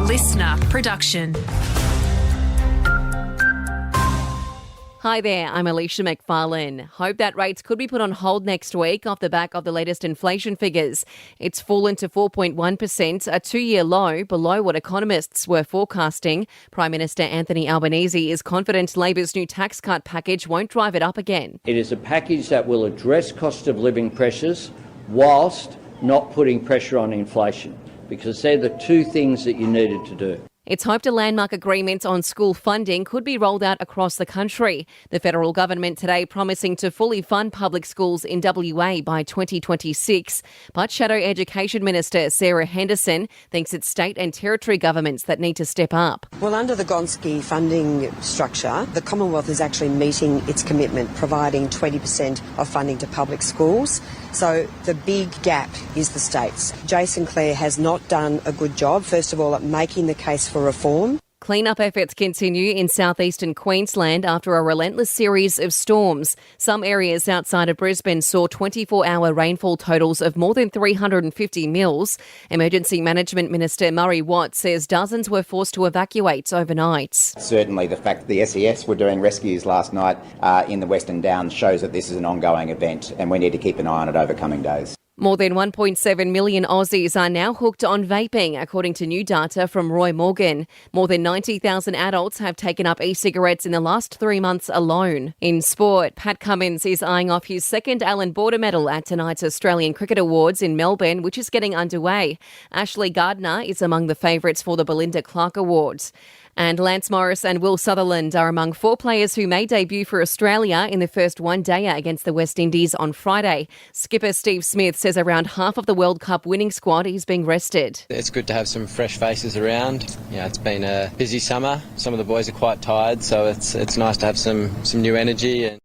listener production. Hi there, I'm Alicia McFarlane. Hope that rates could be put on hold next week off the back of the latest inflation figures. It's fallen to 4.1%, a two-year low, below what economists were forecasting. Prime Minister Anthony Albanese is confident Labor's new tax cut package won't drive it up again. It is a package that will address cost of living pressures whilst not putting pressure on inflation, because they're the two things that you needed to do. It's hoped a landmark agreement on school funding could be rolled out across the country. The federal government today promising to fully fund public schools in WA by 2026. But Shadow Education Minister Sarah Henderson thinks it's state and territory governments that need to step up. Well, under the Gonski funding structure, the Commonwealth is actually meeting its commitment, providing 20% of funding to public schools. So the big gap is the states. Jason Clare has not done a good job, first of all, at making the case for reform. Clean-up efforts continue in southeastern Queensland after a relentless series of storms. Some areas outside of Brisbane saw 24-hour rainfall totals of more than 350 mils. Emergency Management Minister Murray Watt says dozens were forced to evacuate overnight. Certainly the fact that the SES were doing rescues last night in the Western Downs shows that this is an ongoing event and we need to keep an eye on it over coming days. More than 1.7 million Aussies are now hooked on vaping, according to new data from Roy Morgan. More than 90,000 adults have taken up e-cigarettes in the last 3 months alone. In sport, Pat Cummins is eyeing off his second Allan Border medal at tonight's Australian Cricket Awards in Melbourne, which is getting underway. Ashleigh Gardiner is among the favourites for the Belinda Clark Awards. And Lance Morris and Will Sutherland are among 4 players who may debut for Australia in the first one-dayer against the West Indies on Friday. Skipper Steve Smith says around half of the World Cup winning squad is being rested. It's good to have some fresh faces around. It's been a busy summer. Some of the boys are quite tired, so it's nice to have some new energy.